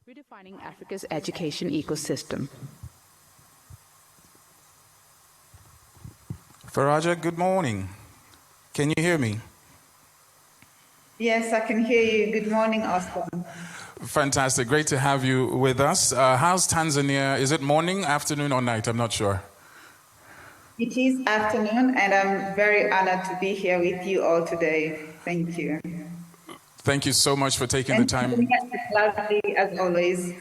Redefining Africa's education ecosystem. Faraja, good morning. Can you hear me? Yes, I can hear you. Good morning, Oscar. Fantastic. Great to have you with us. How's Tanzania? Is it morning, afternoon, or night? I'm not sure. It is afternoon, and I'm very honored to be here with you all today. Thank you. Thank you so much for taking the time. Lovely, as always.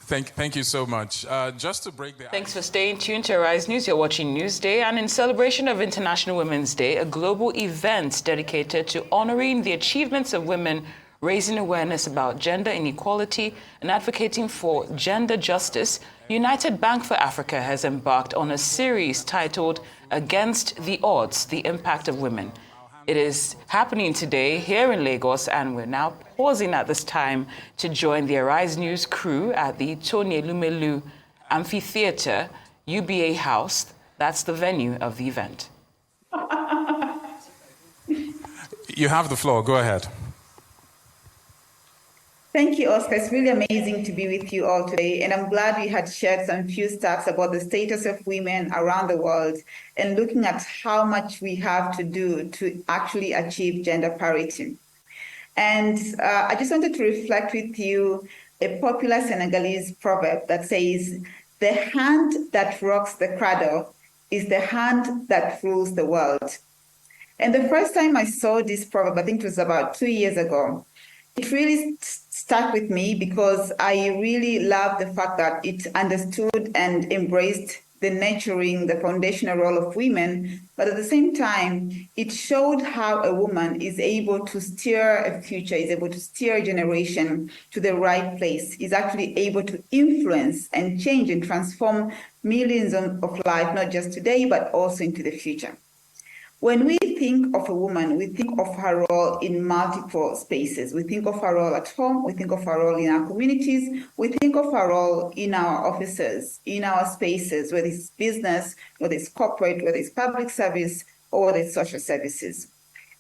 Thank you so much. Just to break the... Thanks for staying tuned to Arise News. You're watching Newsday, and in celebration of International Women's Day, a global event dedicated to honoring the achievements of women, raising awareness about gender inequality, and advocating for gender justice, United Bank for Africa has embarked on a series titled Against the Odds, the Impact of Women. It is happening today here in Lagos, and we're now pausing at this time to join the Arise News crew at the Tony Elumelu Amphitheatre, UBA House. That's the venue of the event. You have the floor. Go ahead. Thank you, Oscar. It's really amazing to be with you all today, and I'm glad we had shared some few stats about the status of women around the world and looking at how much we have to do to actually achieve gender parity. And I just wanted to reflect with you a popular Senegalese proverb that says, "The hand that rocks the cradle is the hand that rules the world." And the first time I saw this proverb, I think it was about 2 years ago, it really stuck with me because I really love the fact that it understood and embraced the nurturing, the foundational role of women, but at the same time, it showed how a woman is able to steer a future, is able to steer a generation to the right place, is actually able to influence and change and transform millions of lives, not just today, but also into the future. When we think of a woman, we think of her role in multiple spaces. We think of her role at home, we think of her role in our communities, we think of her role in our offices, in our spaces, whether it's business, whether it's corporate, whether it's public service, or whether it's social services.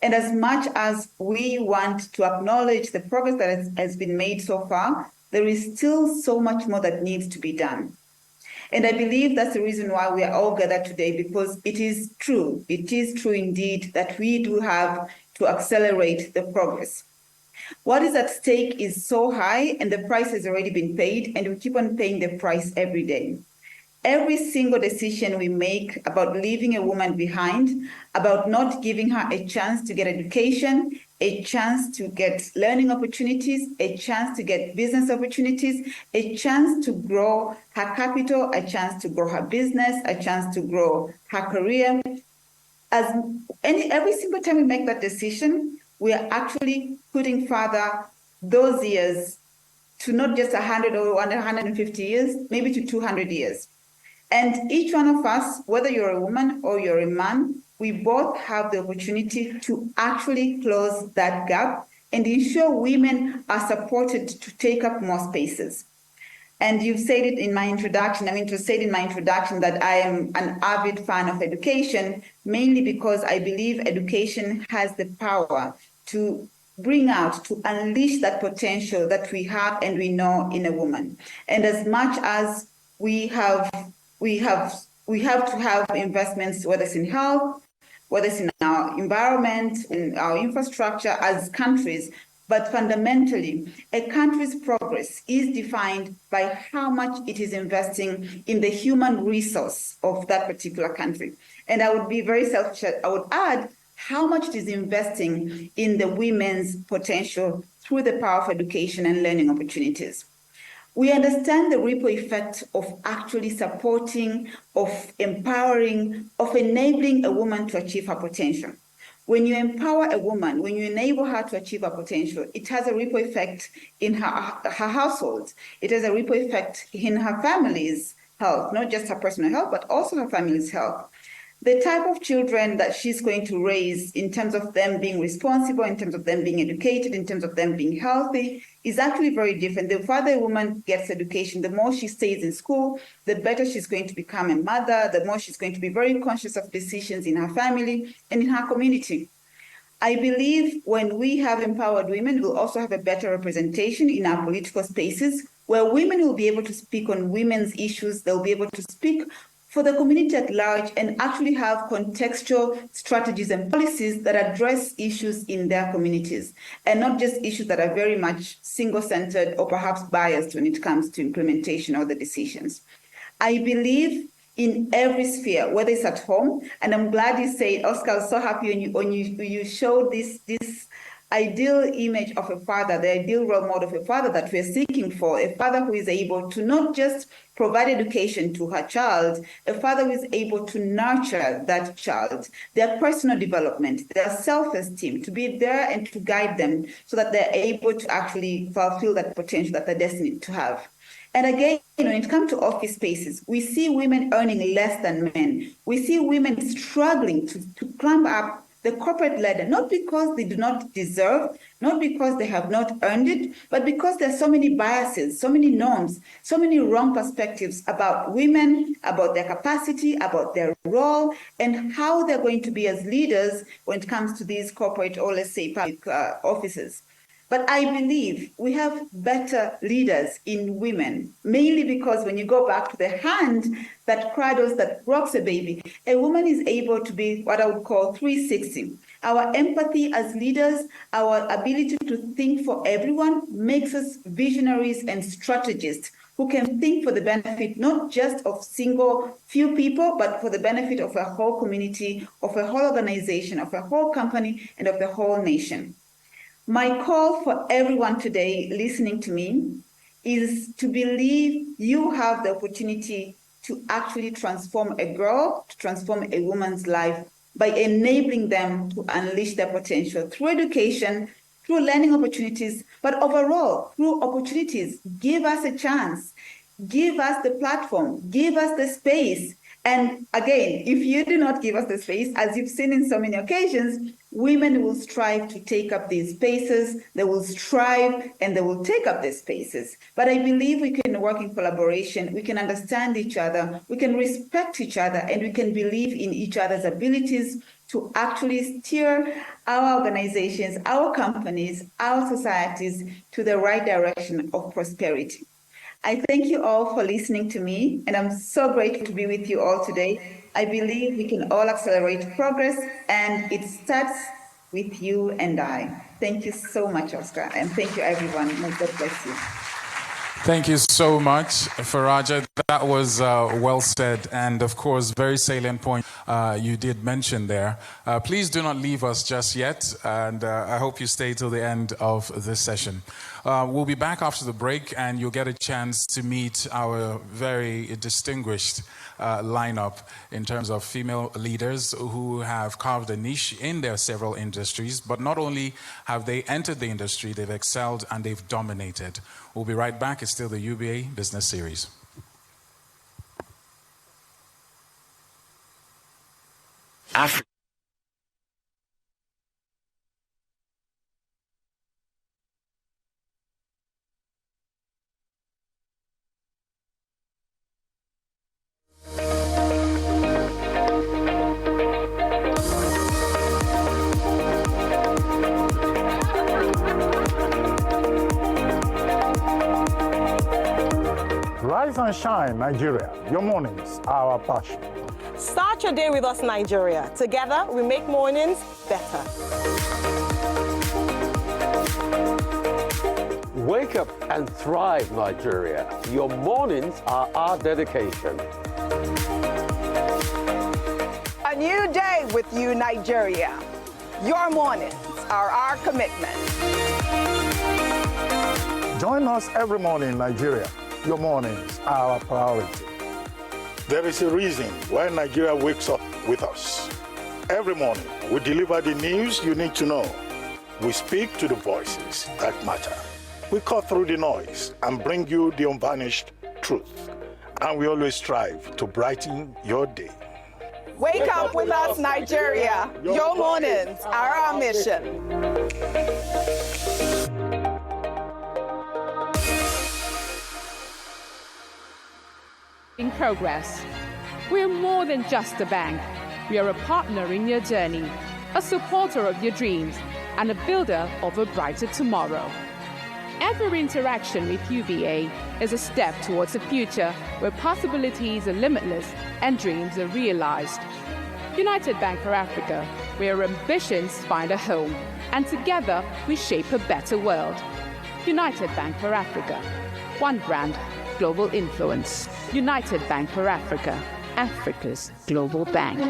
And as much as we want to acknowledge the progress that has been made so far, there is still so much more that needs to be done. And I believe that's the reason why we are all gathered today, because it is true indeed that we do have to accelerate the progress. What is at stake is so high, and the price has already been paid, and we keep on paying the price every day. Every single decision we make about leaving a woman behind, about not giving her a chance to get education, a chance to get learning opportunities, a chance to get business opportunities, a chance to grow her capital, a chance to grow her business, a chance to grow her career. Every single time we make that decision, we are actually putting further those years to not just 100 or 150 years, maybe to 200 years. And each one of us, whether you're a woman or you're a man, we both have the opportunity to actually close that gap and ensure women are supported to take up more spaces. And you've said it in my introduction. That I am an avid fan of education, mainly because I believe education has the power to bring out, to unleash that potential that we have and we know in a woman. And as much as we have to have investments, whether it's in health, whether it's in our environment, in our infrastructure as countries, but fundamentally, a country's progress is defined by how much it is investing in the human resource of that particular country. And I would be very selfish, I would add how much it is investing in the women's potential through the power of education and learning opportunities. We understand the ripple effect of actually supporting, of empowering, of enabling a woman to achieve her potential. When you empower a woman, when you enable her to achieve her potential, it has a ripple effect in her household. It has a ripple effect in her family's health, not just her personal health, but also her family's health. The type of children that she's going to raise in terms of them being responsible, in terms of them being educated, in terms of them being healthy, is actually very different. The further a woman gets education, the more she stays in school, the better she's going to become a mother, the more she's going to be very conscious of decisions in her family and in her community. I believe when we have empowered women, we'll also have a better representation in our political spaces, where women will be able to speak on women's issues. They'll be able to speak for the community at large and actually have contextual strategies and policies that address issues in their communities, and not just issues that are very much single-centered or perhaps biased when it comes to implementation of the decisions. I believe in every sphere, whether it's at home, and I'm glad you said, Oscar, I was so happy when you showed this ideal image of a father, the ideal role model of a father that we're seeking for, a father who is able to not just provide education to her child, a father who is able to nurture that child, their personal development, their self-esteem, to be there and to guide them so that they're able to actually fulfill that potential that they're destined to have. And again, when it comes to office spaces, we see women earning less than men. We see women struggling to climb up the corporate ladder, not because they do not deserve, not because they have not earned it, but because there's so many biases, so many norms, so many wrong perspectives about women, about their capacity, about their role, and how they're going to be as leaders when it comes to these corporate, or let's say public offices. But I believe we have better leaders in women, mainly because when you go back to the hand that cradles, that rocks a baby, a woman is able to be what I would call 360. Our empathy as leaders, our ability to think for everyone makes us visionaries and strategists who can think for the benefit not just of single few people, but for the benefit of a whole community, of a whole organization, of a whole company, and of the whole nation. My call for everyone today listening to me is to believe you have the opportunity to actually transform a girl, to transform a woman's life by enabling them to unleash their potential through education, through learning opportunities, but overall, through opportunities. Give us a chance. Give us the platform. Give us the space. And again, if you do not give us the space, as you've seen in so many occasions, women will strive to take up these spaces. They will strive and they will take up these spaces. But I believe we can work in collaboration. We can understand each other. We can respect each other, and we can believe in each other's abilities to actually steer our organizations, our companies, our societies to the right direction of prosperity. I thank you all for listening to me, and I'm so grateful to be with you all today. I believe we can all accelerate progress, and it starts with you and I. Thank you so much, Oscar, and thank you, everyone. May God bless you. Thank you so much, Faraja. That was well said, and of course, very salient point you did mention there. Please do not leave us just yet, and I hope you stay till the end of this session. We'll be back after the break, and you'll get a chance to meet our very distinguished lineup in terms of female leaders who have carved a niche in their several industries, but not only have they entered the industry, they've excelled and they've dominated. We'll be right back. It's still the UBA Business Series. Africa. Rise and shine, Nigeria. Your mornings are our passion. Start your day with us, Nigeria. Together, we make mornings better. Wake up and thrive, Nigeria. Your mornings are our dedication. A new day with you, Nigeria. Your mornings are our commitment. Join us every morning, Nigeria. Your mornings are our priority. There is a reason why Nigeria wakes up with us. Every morning, we deliver the news you need to know. We speak to the voices that matter. We cut through the noise and bring you the unvarnished truth. And we always strive to brighten your day. Wake up with us, Nigeria. Your mornings are our mission. In progress. We're more than just a bank. We are a partner in your journey. a supporter of your dreams, and a builder of a brighter tomorrow. Every interaction with UBA is a step towards a future where possibilities are limitless and dreams are realized. United Bank for Africa, where ambitions find a home, and together we shape a better world. United Bank for Africa. One brand, global influence. United Bank for Africa, Africa's global bank.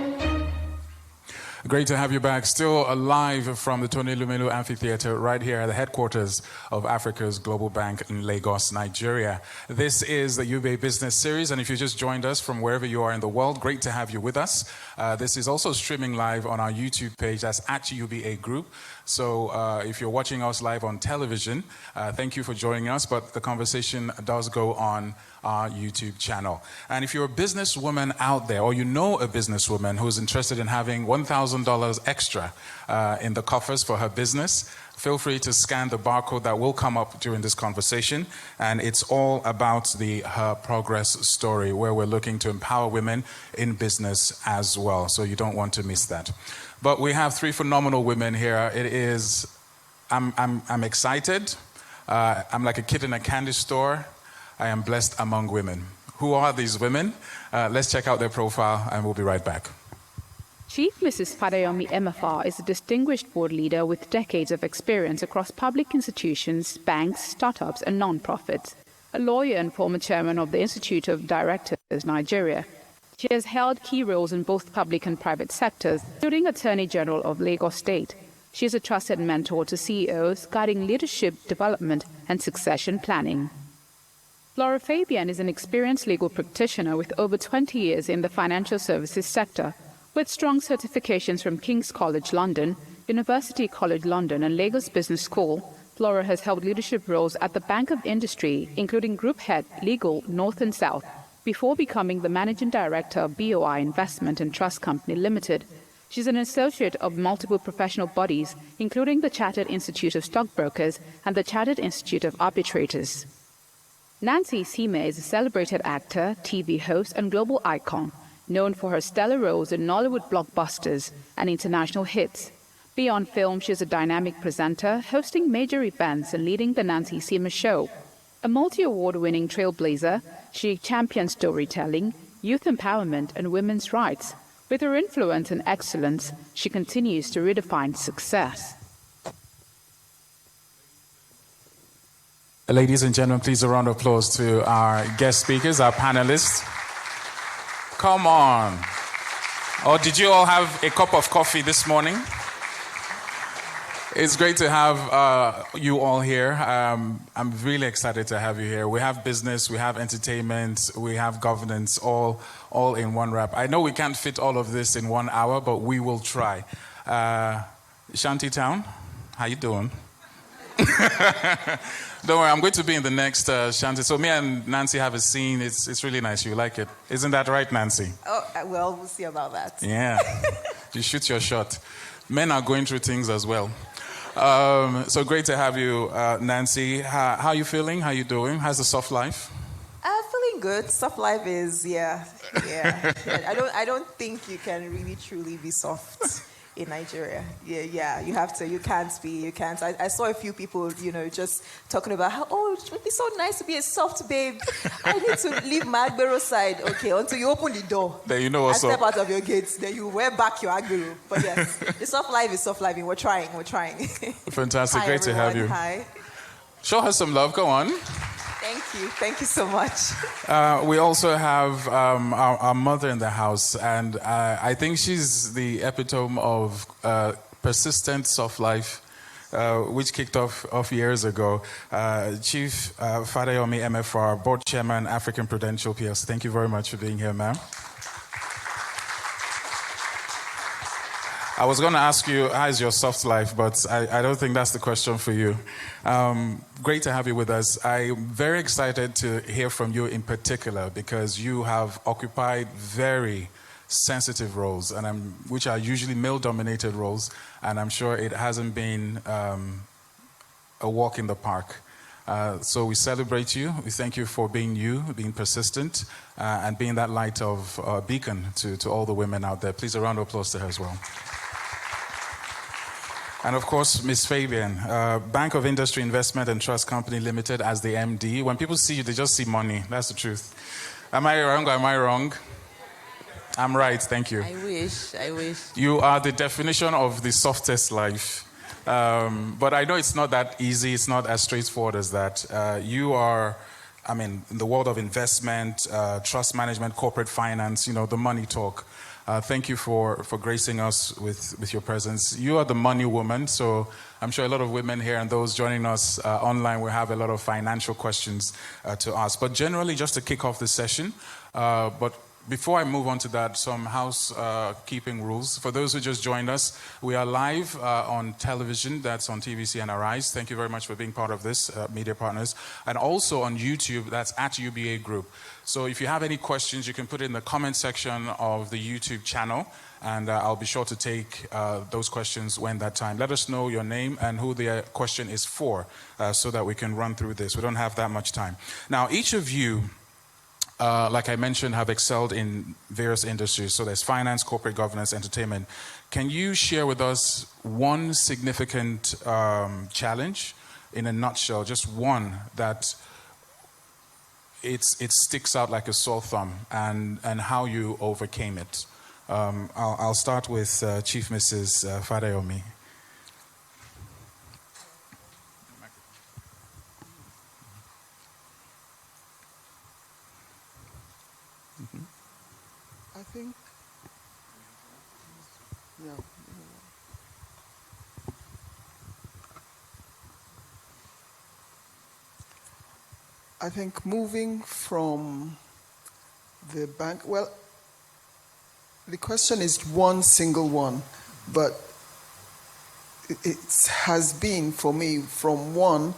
Great to have you back. Still live from the Tony Lumelu Amphitheater right here at the headquarters of Africa's Global Bank in Lagos, Nigeria. This is the UBA Business Series, and if you just joined us from wherever you are in the world, great to have you with us. This is also streaming live on our YouTube page. That's at UBA Group. So if you're watching us live on television, thank you for joining us, but the conversation does go on our YouTube channel. And if you're a businesswoman out there, or you know a businesswoman who's interested in having $1,000 extra in the coffers for her business, feel free to scan the barcode that will come up during this conversation. And it's all about the Her Progress story, where we're looking to empower women in business as well. So you don't want to miss that. But we have three phenomenal women here. It is, I'm excited. I'm like a kid in a candy store. I am blessed among women. Who are these women? Let's check out their profile and we'll be right back. Chief Mrs. Fadeyomi Emefar is a distinguished board leader with decades of experience across public institutions, banks, startups, and non-profits. A lawyer and former chairman of the Institute of Directors, Nigeria. She has held key roles in both public and private sectors, including Attorney General of Lagos State. She is a trusted mentor to CEOs, guiding leadership development and succession planning. Laura Fabian is an experienced legal practitioner with over 20 years in the financial services sector. With strong certifications from King's College London, University College London, and Lagos Business School, Laura has held leadership roles at the Bank of Industry, including Group Head, Legal, North and South, before becoming the Managing Director of BOI Investment and Trust Company Limited. She's an associate of multiple professional bodies, including the Chartered Institute of Stockbrokers and the Chartered Institute of Arbitrators. Nancy Sime is a celebrated actor, TV host, and global icon, known for her stellar roles in Nollywood blockbusters and international hits. Beyond film, she is a dynamic presenter, hosting major events and leading the Nancy Sime Show. A multi-award-winning trailblazer, she champions storytelling, youth empowerment, and women's rights. With her influence and excellence, she continues to redefine success. Ladies and gentlemen, please a round of applause to our guest speakers, our panelists. Come on. Or did you all have a cup of coffee this morning? It's great to have you all here. I'm really excited to have you here. We have business, we have entertainment, we have governance, all in one wrap. I know we can't fit all of this in 1 hour, but we will try. Shantytown, how you doing? Don't worry, I'm going to be in the next Shanty. So me and Nancy have a scene. It's really nice. You like it. Isn't that right, Nancy? Oh, well, we'll see about that. Yeah. You shoot your shot. Men are going through things as well. So great to have you, Nancy. How are you feeling? How are you doing? How's the soft life? Feeling good. Soft life is, yeah. I don't think you can really truly be soft in Nigeria. Yeah, you can't. I saw a few people, just talking about how, it would be so nice to be a soft babe. I need to leave my Agbero side. Okay, until you open the door. Then you know what's up. Step out of your gates, then you wear back your Agbero. But yes, the soft life is soft life. We're trying. Fantastic. Hi, great everyone. to have you. Hi. Show her some love. Go on. Thank you so much. We also have our mother in the house, and I think she's the epitome of persistent soft life, which kicked off years ago. Chief Fadeyomi Emefar, Board Chairman, African Prudential PLC. Thank you very much for being here, ma'am. I was going to ask you, how's your soft life, but I don't think that's the question for you. Great to have you with us. I'm very excited to hear from you in particular because you have occupied very sensitive roles, which are usually male-dominated roles, and I'm sure it hasn't been a walk in the park. So we celebrate you. We thank you for being you, being persistent, and being that light of beacon to all the women out there. Please, a round of applause to her as well. And of course, Ms. Fabian, Bank of Industry Investment and Trust Company Limited as the MD. When people see you, they just see money. That's the truth. Am I wrong or am I wrong? I'm right, thank you. I wish. You are the definition of the softest life. But I know it's not that easy. It's not as straightforward as that. You are, in the world of investment, trust management, corporate finance, the money talk. Thank you for gracing us with your presence. You are the money woman, so I'm sure a lot of women here and those joining us online will have a lot of financial questions to ask. But generally, just to kick off the session, but before I move on to that, some housekeeping rules. For those who just joined us, we are live on television. That's on TVC and Arise. Thank you very much for being part of this, media partners. And also on YouTube, that's at UBA Group. So if you have any questions, you can put it in the comment section of the YouTube channel, and I'll be sure to take those questions when that time. Let us know your name and who the question is for, so that we can run through this. We don't have that much time. Now, each of you, like I mentioned, have excelled in various industries. So there's finance, corporate governance, entertainment. Can you share with us one significant challenge in a nutshell, just one that it sticks out like a sore thumb, and how you overcame it? I'll start with Chief Mrs. Fadayomi. I think moving from the bank, well, the question is one single one, but it has been for me from one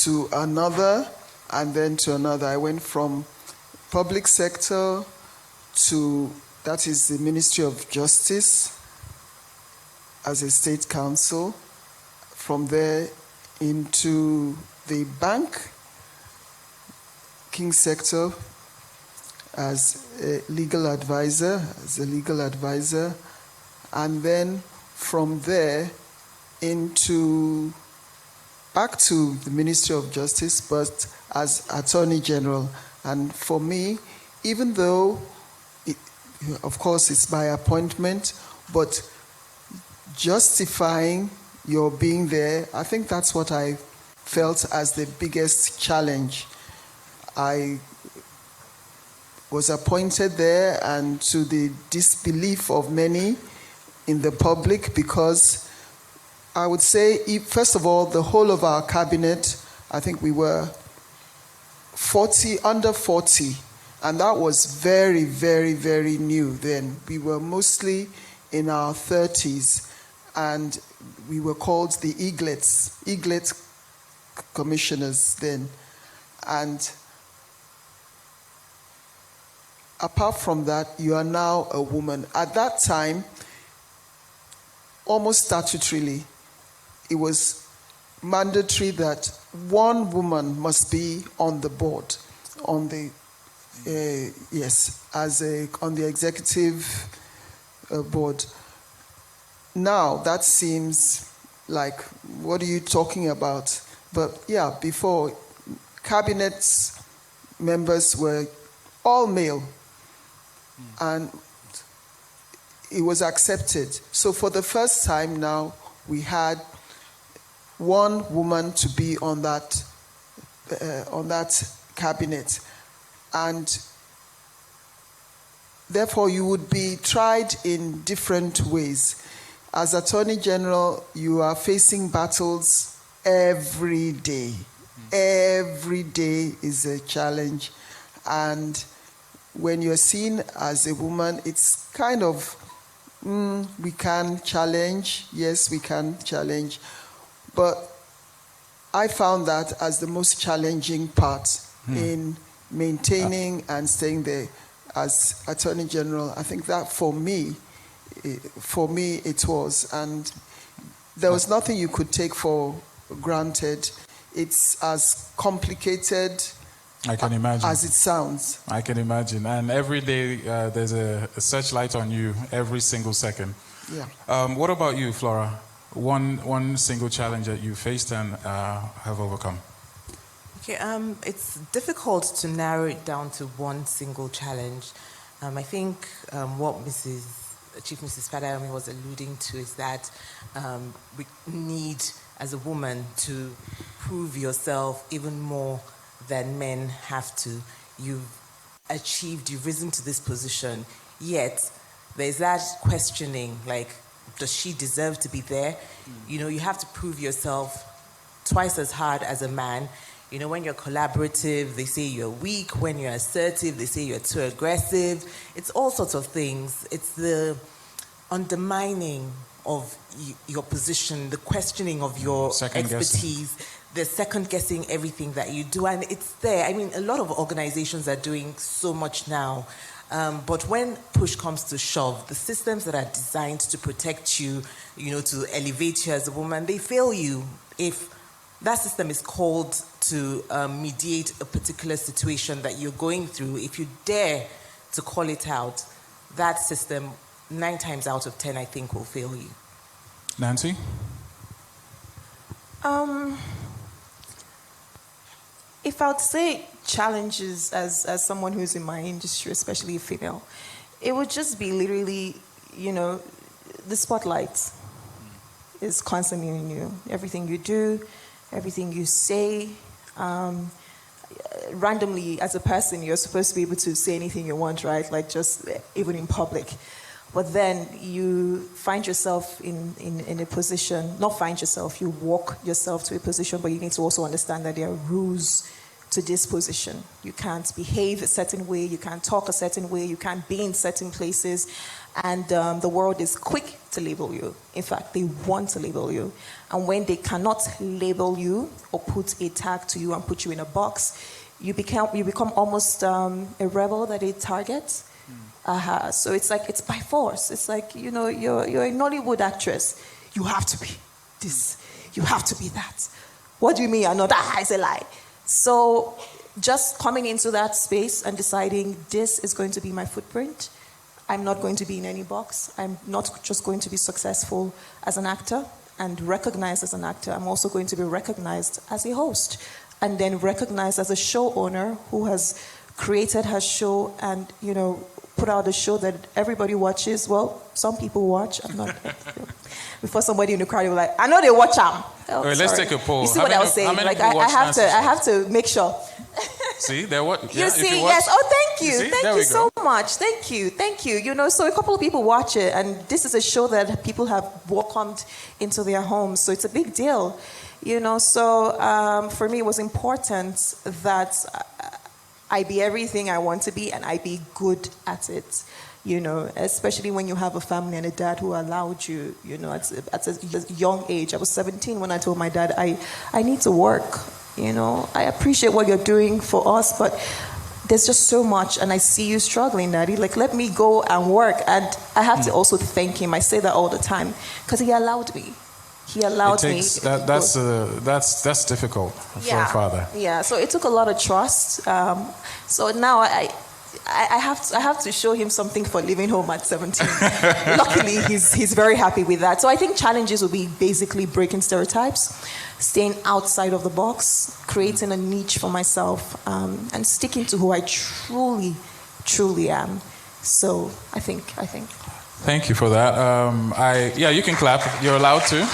to another and then to another. I went from public sector to, that is the Ministry of Justice as a state counsel, from there into the bank, King sector as a legal advisor, and then from there back to the Ministry of Justice, but as Attorney General. And for me, even though, of course, it's by appointment, but justifying your being there, I think that's what I felt as the biggest challenge. I was appointed there, and to the disbelief of many in the public, because I would say, first of all, the whole of our cabinet, I think we were under 40, and that was very, very, very new then. We were mostly in our 30s, and we were called the Eaglet commissioners then. And apart from that, you are now a woman. At that time, almost statutorily, it was mandatory that one woman must be on the board, on the on the executive board. Now that seems like, what are you talking about? But yeah, before, cabinet members were all male, and it was accepted. So for the first time now, we had one woman to be on that cabinet, and therefore you would be tried in different ways. As Attorney General, you are facing battles every day. Every day is a challenge, and when you're seen as a woman, it's kind of, we can challenge. Yes, we can challenge. But I found that as the most challenging part in maintaining and staying there as Attorney General. I think that for me it was. And there was nothing you could take for granted. It's as complicated, I can imagine, as it sounds. I can imagine. And every day there's a searchlight on you every single second. Yeah. What about you, Flora? one single challenge that you faced and have overcome. Okay, it's difficult to narrow it down to one single challenge. I think what Chief Mrs. Fadayomi was alluding to is that we need, as a woman, to prove yourself even more than men have to. You've risen to this position, yet there's that questioning, like, does she deserve to be there? You know, you have to prove yourself twice as hard as a man. You know, when you're collaborative, they say you're weak. When you're assertive, they say you're too aggressive. It's all sorts of things. It's the undermining of your position, the questioning of your expertise, the second-guessing everything that you do. And it's there. I mean, a lot of organizations are doing so much now. But when push comes to shove, the systems that are designed to protect you, you know, to elevate you as a woman, they fail you if that system is called to mediate a particular situation that you're going through. If you dare to call it out, that system, 9 times out of 10, I think, will fail you. Nancy? If I would say challenges as someone who's in my industry, especially female, it would just be literally, you know, the spotlight is constantly on you. Everything you do, everything you say, randomly as a person, you're supposed to be able to say anything you want, right? Like just even in public. But then you find yourself in a position, not find yourself, you walk yourself to a position, but you need to also understand that there are rules to this position. You can't behave a certain way, you can't talk a certain way, you can't be in certain places, and the world is quick to label you. In fact, they want to label you. And when they cannot label you or put a tag to you and put you in a box, you become almost a rebel that they target. So it's like, it's by force. It's like, you know, you're a Nollywood actress. You have to be this. You have to be that. What do you mean you're not? It's a lie. So just coming into that space and deciding this is going to be my footprint. I'm not going to be in any box. I'm not just going to be successful as an actor and recognized as an actor. I'm also going to be recognized as a host and then recognized as a show owner who has created her show and, you know, put out a show that everybody watches. Well, some people watch. I'm not. Before somebody in the crowd, they were like, "I know they watch them." Oh, wait, let's take a poll. You see what I was saying? Like I have to make sure. See, there what? You see, yes. Oh, thank you, thank you so much. Thank you. You know, so a couple of people watch it, and this is a show that people have welcomed into their homes, so it's a big deal. You know, so for me, it was important that I be everything I want to be, and I be good at it. You know, especially when you have a family and a dad who allowed you, you know, at a young age. I was 17 when I told my dad, I need to work, you know. I appreciate what you're doing for us, but there's just so much, and I see you struggling, Daddy. Like, let me go and work. And I have to also thank him. I say that all the time, because he allowed me. He allowed me. That's difficult for a father. Yeah, so it took a lot of trust. So now I have to show him something for leaving home at 17. Luckily, he's very happy with that. So I think challenges will be basically breaking stereotypes, staying outside of the box, creating a niche for myself, and sticking to who I truly, truly am. So I think. Thank you for that. You can clap. You're allowed to.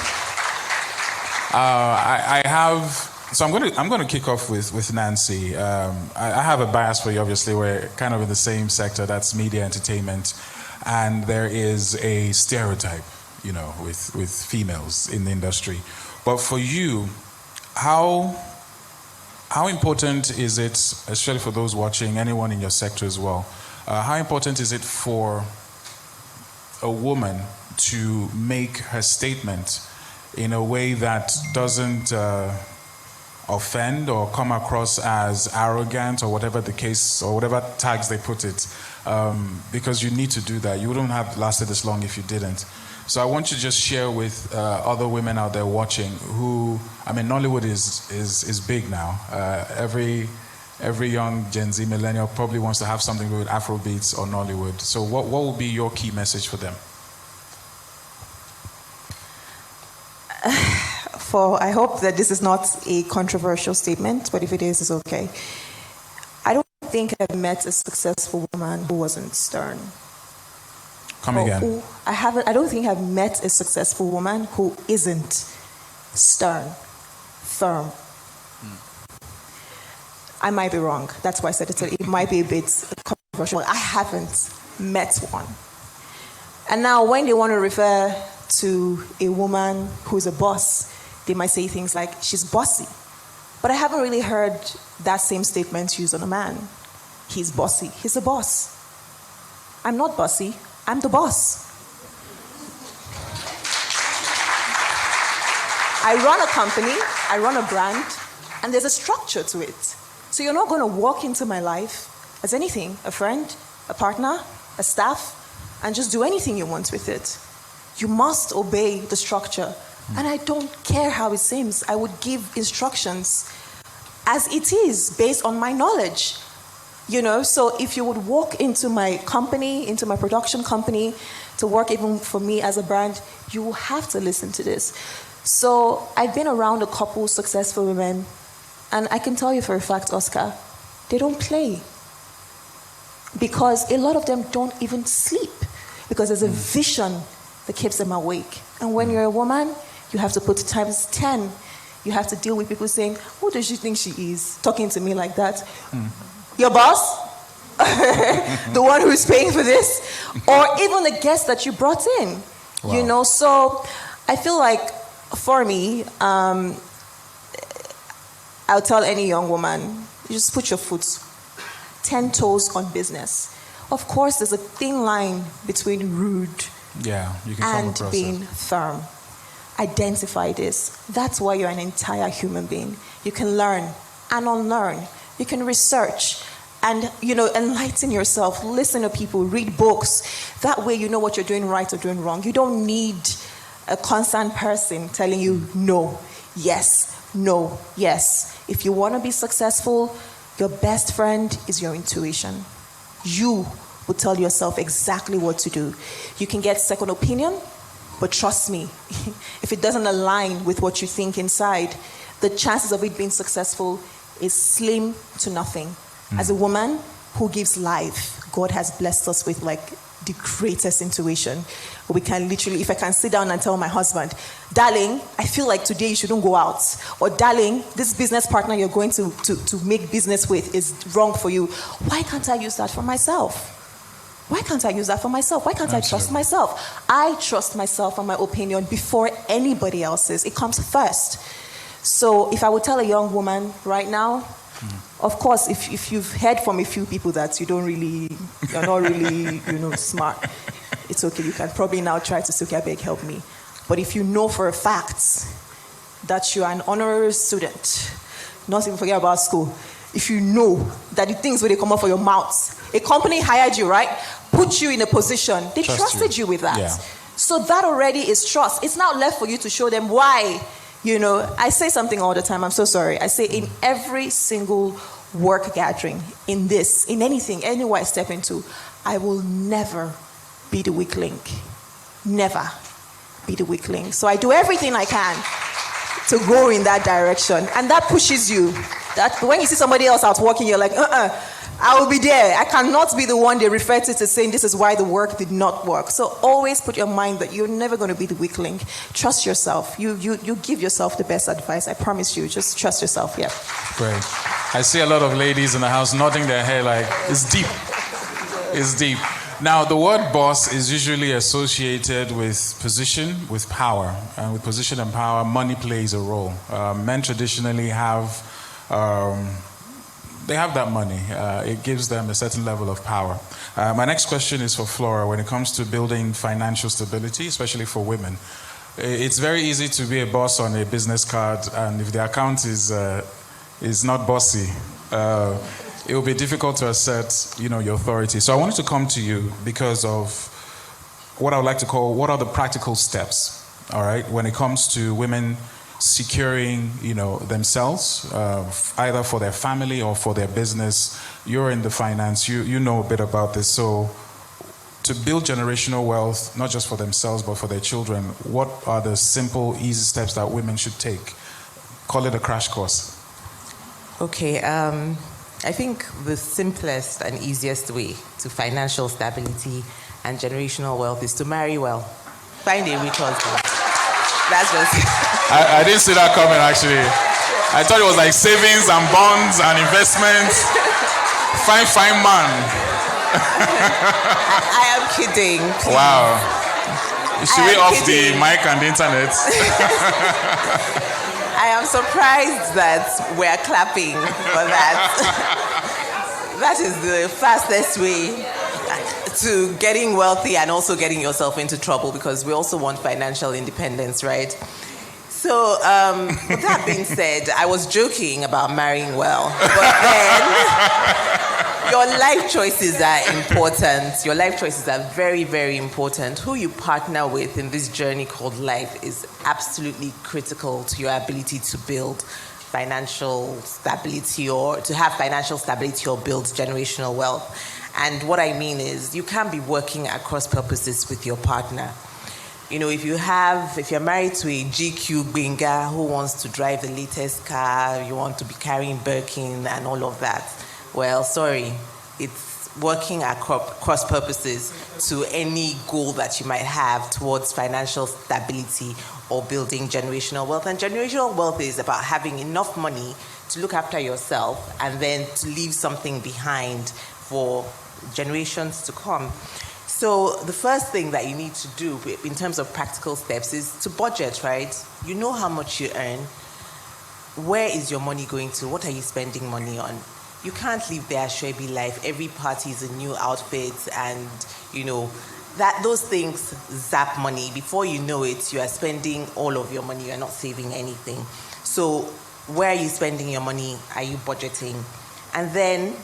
So I'm going to kick off with Nancy. I have a bias for you, obviously. We're kind of in the same sector, that's media entertainment, and there is a stereotype, you know, with females in the industry. But for you, how important is it, especially for those watching, anyone in your sector as well, how important is it for a woman to make her statement in a way that doesn't offend or come across as arrogant or whatever the case or whatever tags they put it, because you need to do that. You wouldn't have lasted this long if you didn't. So I want you to just share with other women out there watching who, I mean, Nollywood is big now. Every young Gen Z millennial probably wants to have something to do with Afrobeats or Nollywood. So what will be your key message for them? I hope that this is not a controversial statement, but if it is, it's okay. I don't think I've met a successful woman who wasn't stern. Come again. I don't think I've met a successful woman who isn't stern, firm. I might be wrong. That's why I said it might be a bit controversial. I haven't met one. And now when they want to refer to a woman who's a boss, they might say things like, she's bossy. But I haven't really heard that same statement used on a man. He's bossy. He's a boss. I'm not bossy. I'm the boss. I run a company, I run a brand, and there's a structure to it. So you're not going to walk into my life as anything, a friend, a partner, a staff, and just do anything you want with it. You must obey the structure. And I don't care how it seems. I would give instructions as it is, based on my knowledge. You know, so if you would walk into my company, into my production company, to work even for me as a brand, you will have to listen to this. So I've been around a couple successful women, and I can tell you for a fact, Oscar, they don't play. Because a lot of them don't even sleep, because there's a vision that keeps them awake. And when you're a woman, you have to put times 10. You have to deal with people saying, who does she think she is? Talking to me like that. Your boss? The one who's paying for this? Or even the guest that you brought in. Wow. You know, so I feel like for me, I'll tell any young woman, you just put your foot 10 toes on business. Of course, there's a thin line between rude and being firm. Identify this. That's why you're an entire human being. You can learn and unlearn. You can research and, you know, enlighten yourself. Listen to people, read books. That way you know what you're doing right or doing wrong. You don't need a constant person telling you no, yes, no, yes. If you want to be successful, your best friend is your intuition. You will tell yourself exactly what to do. You can get second opinion, but trust me, if it doesn't align with what you think inside, the chances of it being successful is slim to nothing. As a woman who gives life, God has blessed us with like the greatest intuition. We can literally, if I can sit down and tell my husband, darling, I feel like today you shouldn't go out. Or darling, this business partner you're going to make business with is wrong for you. Why can't I use that for myself? Why can't I use that for myself? Why can't I trust myself? I trust myself and my opinion before anybody else's. It comes first. So if I would tell a young woman right now, of course, if you've heard from a few people that you're not really, smart, it's okay. You can probably now try to say, okay, I beg, help me. But if you know for a fact that you're an honorary student, not even forget about school, if you know that the things when they come out for your mouth, a company hired you, right? Put you in a position. They trusted you with that. Yeah. So that already is trust. It's now left for you to show them why. You know, I say something all the time. I'm so sorry. I say in every single work gathering, in this, in anything, anywhere I step into, I will never be the weak link. Never be the weak link. So I do everything I can to go in that direction. And that pushes you. That when you see somebody else out walking, you're like, I will be there. I cannot be the one they refer to saying this is why the work did not work. So always put your mind that you're never going to be the weak link. Trust yourself. You give yourself the best advice. I promise you. Just trust yourself. Yeah. Great. I see a lot of ladies in the house nodding their head like, it's deep. It's deep. Now, the word boss is usually associated with position, with power. And with position and power, money plays a role. Men traditionally have... they have that money. It gives them a certain level of power. My next question is for Flora. When it comes to building financial stability, especially for women, it's very easy to be a boss on a business card, and if the account is not bossy, it will be difficult to assert, your authority. So I wanted to come to you because of what I would like to call, what are the practical steps, all right, when it comes to women securing, themselves, either for their family or for their business. You're in the finance, you know a bit about this. So to build generational wealth, not just for themselves, but for their children, what are the simple, easy steps that women should take? Call it a crash course. Okay, I think the simplest and easiest way to financial stability and generational wealth is to marry well. Find a rich husband. That's just... I didn't see that coming, actually. I thought it was like savings and bonds and investments. Fine man. I am kidding. Please. Wow. Should we off the mic and the internet? I am surprised that we're clapping for that. That is the fastest way to getting wealthy and also getting yourself into trouble, because we also want financial independence, right? So, with that being said, I was joking about marrying well, but then your life choices are important. Your life choices are very, very important. Who you partner with in this journey called life is absolutely critical to your ability to build financial stability, or to have financial stability or build generational wealth. And what I mean is, you can't be working at cross purposes with your partner. You know, if you're married to a GQ Benga who wants to drive the latest car, you want to be carrying Birkin and all of that, well, sorry, it's working at cross purposes to any goal that you might have towards financial stability or building generational wealth. And generational wealth is about having enough money to look after yourself and then to leave something behind for generations to come. So the first thing that you need to do in terms of practical steps is to budget, right? You know how much you earn. Where is your money going to? What are you spending money on? You can't live the Ashwebi life. Every party is a new outfit, and you know that those things zap money. Before you know it, you are spending all of your money. You are not saving anything. So where are you spending your money? Are you budgeting? And then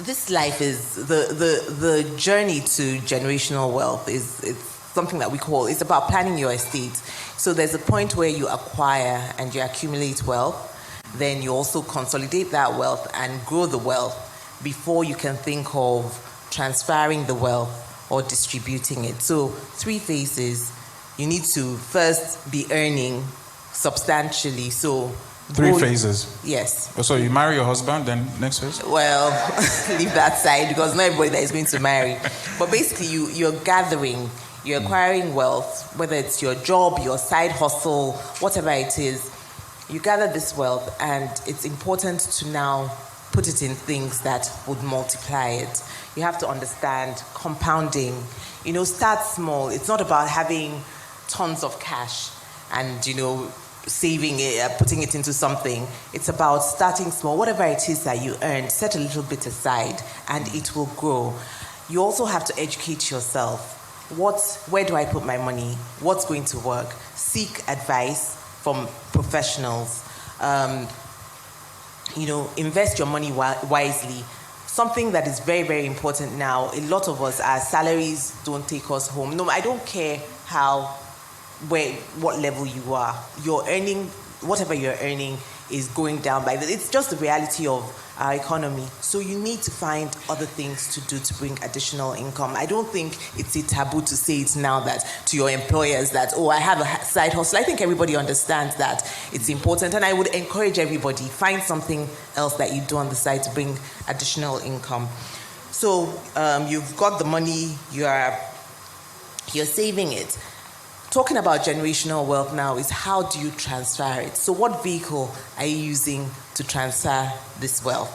this life is the journey to generational wealth it's something that we call, it's about planning your estate. So there's a point where you acquire and you accumulate wealth. Then you also consolidate that wealth and grow the wealth before you can think of transferring the wealth or distributing it. So 3 phases. You need to first be earning substantially. So 3 phases. Yes. So you marry your husband, then next phase? Well, leave that side, because not everybody that is going to marry. But basically, you're gathering, you're acquiring wealth, whether it's your job, your side hustle, whatever it is. You gather this wealth, and it's important to now put it in things that would multiply it. You have to understand compounding. You know, start small. It's not about having tons of cash and, you know, saving it, putting it into something. It's about starting small. Whatever it is that you earn, set a little bit aside and it will grow. You also have to educate yourself. Where do I put my money? What's going to work? Seek advice from professionals. You know, invest your money wisely. Something that is very, very important now, a lot of us, our salaries don't take us home. No, I don't care what level you are. You're earning, whatever you're earning is going down by that. It's just the reality of our economy. So you need to find other things to do to bring additional income. I don't think it's a taboo to say it now that to your employers that, oh, I have a side hustle. I think everybody understands that it's important. And I would encourage everybody, find something else that you do on the side to bring additional income. So you've got the money, you're saving it. Talking about generational wealth now is how do you transfer it? So what vehicle are you using to transfer this wealth?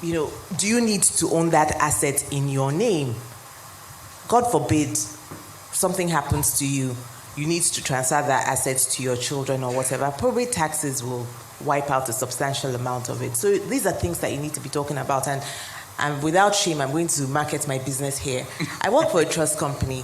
You know, do you need to own that asset in your name? God forbid something happens to you, you need to transfer that asset to your children or whatever. Probate taxes will wipe out a substantial amount of it. So these are things that you need to be talking about. And without shame, I'm going to market my business here. I work for a trust company.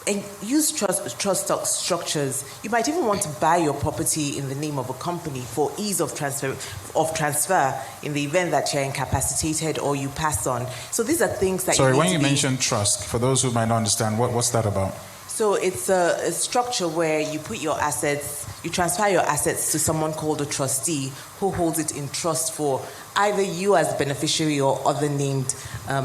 And use trust structures. You might even want to buy your property in the name of a company for ease of transfer in the event that you're incapacitated or you pass on. So these are things that Sorry, when you mention trust, for those who might not understand, what's that about? So it's a structure where you put your assets, you transfer your assets to someone called a trustee who holds it in trust for either you as beneficiary or other named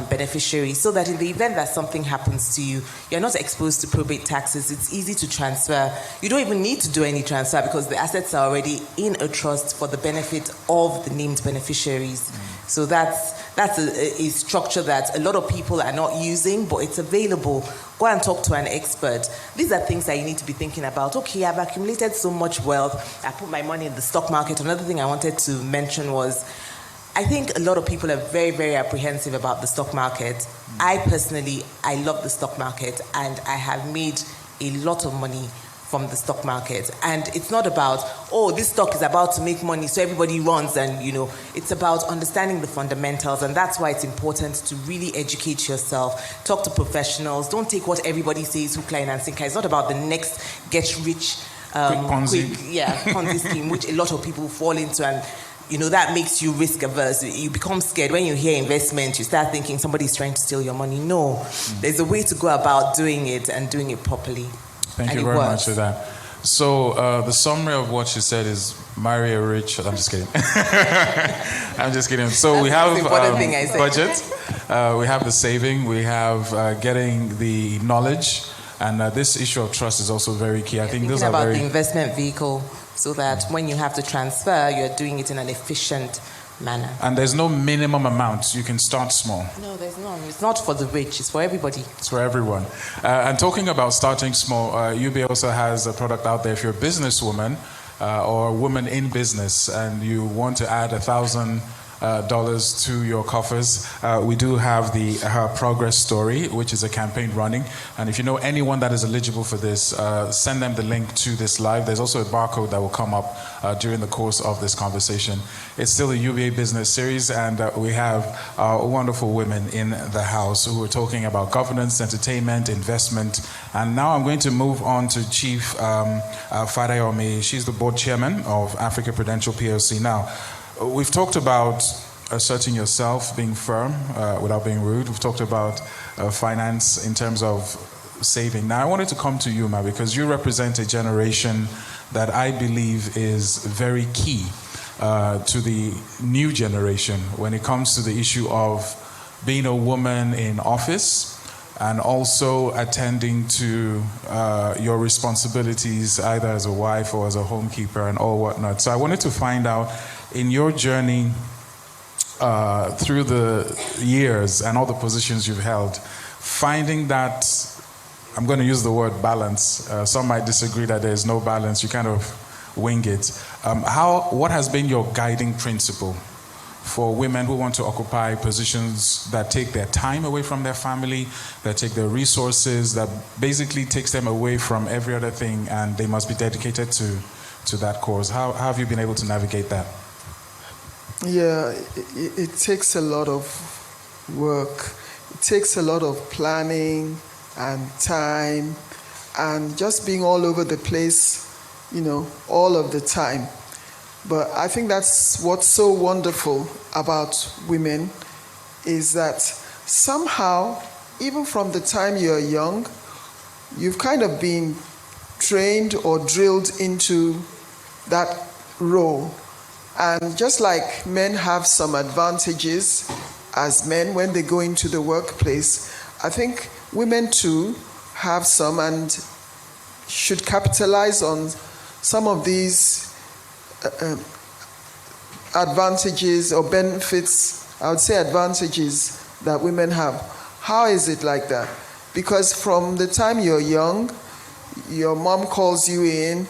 beneficiaries, so that in the event that something happens to you, you're not exposed to probate taxes. It's easy to transfer. You don't even need to do any transfer because the assets are already in a trust for the benefit of the named beneficiaries. So that's a structure that a lot of people are not using, but it's available. Go and talk to an expert. These are things that you need to be thinking about. Okay, I've accumulated so much wealth. I put my money in the stock market. Another thing I wanted to mention was, I think a lot of people are very, very apprehensive about the stock market. I personally, I love the stock market, and I have made a lot of money from the stock market. And it's not about, oh, this stock is about to make money, so everybody runs, and it's about understanding the fundamentals, and that's why it's important to really educate yourself, talk to professionals, don't take what everybody says, hook, line, and sinker. It's not about the next get-rich Ponzi scheme, which a lot of people fall into, and that makes you risk averse. You become scared. When you hear investment, you start thinking somebody's trying to steal your money. No, there's a way to go about doing it and doing it properly. Thank you very much for that. So the summary of what you said is marry a rich. I'm just kidding. I'm just kidding. So That's we have budget. We have the saving. We have getting the knowledge, and this issue of trust is also very key. I think those are about the investment vehicle, so that when you have to transfer, you're doing it in an efficient manner. And there's no minimum amount. You can start small. No, there's none. It's not for the rich. It's for everybody. It's for everyone. And talking about starting small, UBA also has a product out there if you're a businesswoman or a woman in business and you want to add $1,000 to your coffers. We do have her progress story, which is a campaign running. And if you know anyone that is eligible for this, send them the link to this live. There's also a barcode that will come up during the course of this conversation. It's still a UBA business series, and we have wonderful women in the house who are talking about governance, entertainment, investment. And now I'm going to move on to Chief Fadayomi. She's the board chairman of Africa Prudential PLC. Now, we've talked about asserting yourself, being firm without being rude. We've talked about finance in terms of saving. Now, I wanted to come to you, Ma, because you represent a generation that I believe is very key to the new generation when it comes to the issue of being a woman in office and also attending to your responsibilities either as a wife or as a homekeeper and all whatnot. So I wanted to find out, in your journey through the years and all the positions you've held, finding that, I'm going to use the word balance. Some might disagree that there is no balance. You kind of wing it. What has been your guiding principle for women who want to occupy positions that take their time away from their family, that take their resources, that basically takes them away from every other thing, and they must be dedicated to that cause? How have you been able to navigate that? Yeah, it takes a lot of work. It takes a lot of planning and time and just being all over the place, all of the time. But I think that's what's so wonderful about women, is that somehow, even from the time you're young, you've kind of been trained or drilled into that role. And just like men have some advantages as men when they go into the workplace, I think women too have some and should capitalize on some of these advantages or benefits. I would say advantages that women have. How is it like that? Because from the time you're young, your mom calls you in,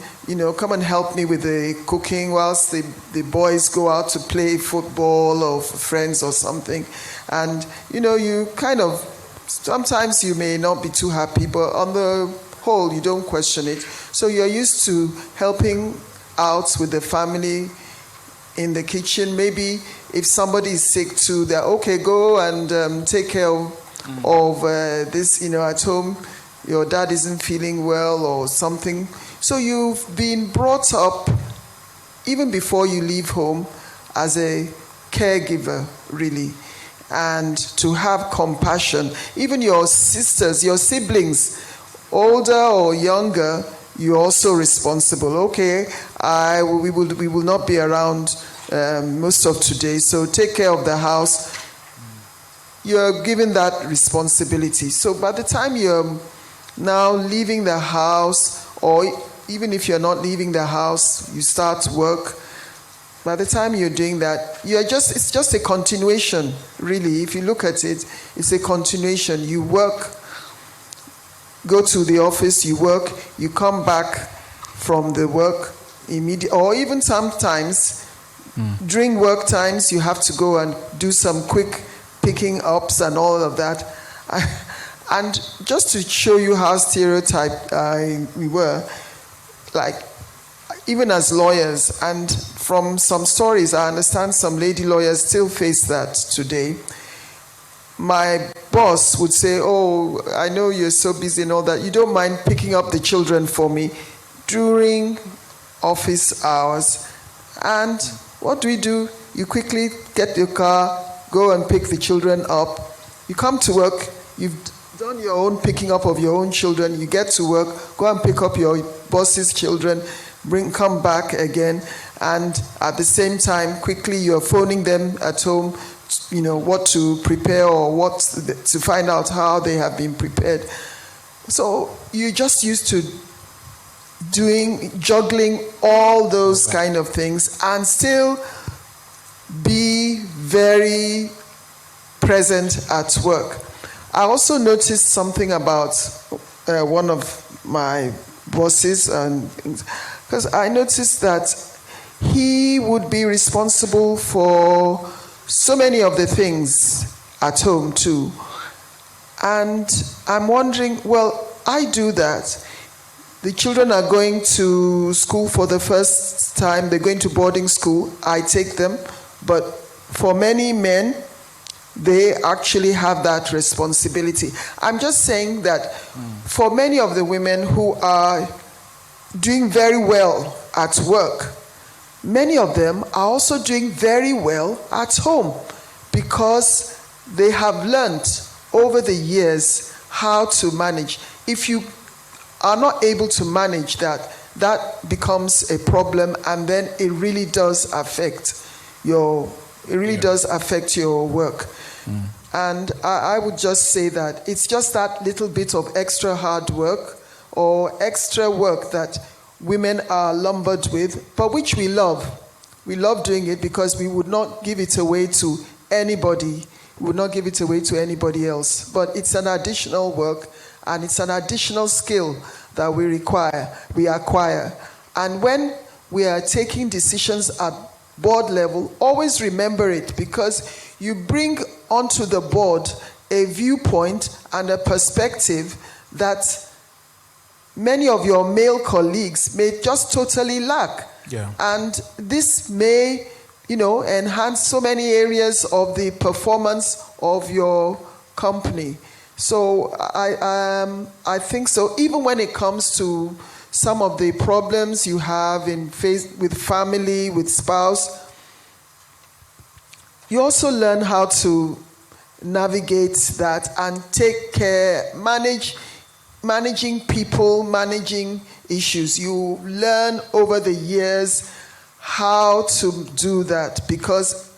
come and help me with the cooking whilst the boys go out to play football or friends or something. And, you kind of, sometimes you may not be too happy, but on the whole, you don't question it. So you're used to helping out with the family in the kitchen. Maybe if somebody is sick too, they're okay, go and take care of this, at home. Your dad isn't feeling well or something. So you've been brought up, even before you leave home, as a caregiver, really. And to have compassion. Even your sisters, your siblings, older or younger, you're also responsible. Okay, we will not be around most of today, so take care of the house. You're given that responsibility. So by the time you're now leaving the house, or even if you're not leaving the house, you start work. By the time you're doing that, it's just a continuation, really. If you look at it, it's a continuation. You work, go to the office, you work, you come back from the work immediately, or even sometimes during work times, you have to go and do some quick picking ups and all of that. And just to show you how stereotyped we were, like, even as lawyers, and from some stories, I understand some lady lawyers still face that today. My boss would say, oh, I know you're so busy and all that. You don't mind picking up the children for me during office hours. And what do? You quickly get your car, go and pick the children up. You come to work, you've done your own picking up of your own children, you get to work, go and pick up your boss's children, come back again, and at the same time, quickly you're phoning them at home, what to prepare or to find out how they have been prepared. So you're just used to juggling all those kind of things and still be very present at work. I also noticed something about one of my bosses, because I noticed that he would be responsible for so many of the things at home too. And I'm wondering, well, I do that. The children are going to school for the first time, they're going to boarding school, I take them. But for many men, they actually have that responsibility. I'm just saying that for many of the women who are doing very well at work, many of them are also doing very well at home because they have learned over the years how to manage. If you are not able to manage that, that becomes a problem, and then it really does affect your work. And I would just say that it's just that little bit of extra hard work or extra work that women are lumbered with, but which we love. We love doing it because we would not give it away to anybody. We would not give it away to anybody else. But it's an additional work, and it's an additional skill that we acquire. And when we are taking decisions at board level, always remember it, because you bring onto the board a viewpoint and a perspective that many of your male colleagues may just totally lack. Yeah. And this may, enhance so many areas of the performance of your company. So I think so. Even when it comes to some of the problems you have with family, with spouse, you also learn how to navigate that and take care, managing people, managing issues. You learn over the years how to do that, because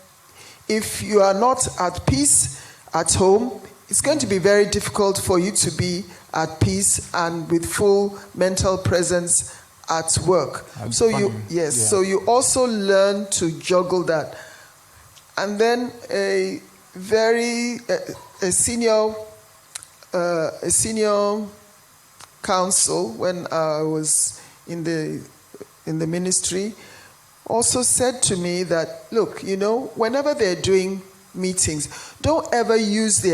if you are not at peace at home, it's going to be very difficult for you to be at peace and with full mental presence at work. So you also learn to juggle that. And then a senior counsel, when I was in the ministry, also said to me that, look, whenever they're doing meetings, don't ever use the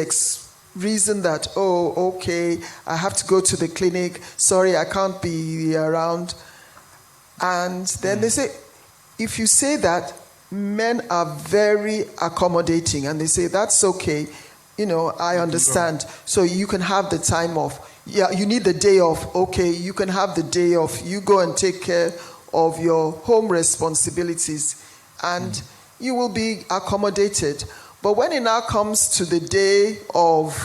reason that, oh, okay, I have to go to the clinic, sorry, I can't be around. And then they say, if you say that, men are very accommodating, and they say, that's okay, I understand. So you can have the time off. Yeah, you need the day off. Okay, you can have the day off. You go and take care of your home responsibilities, and you will be accommodated. But when it now comes to the day of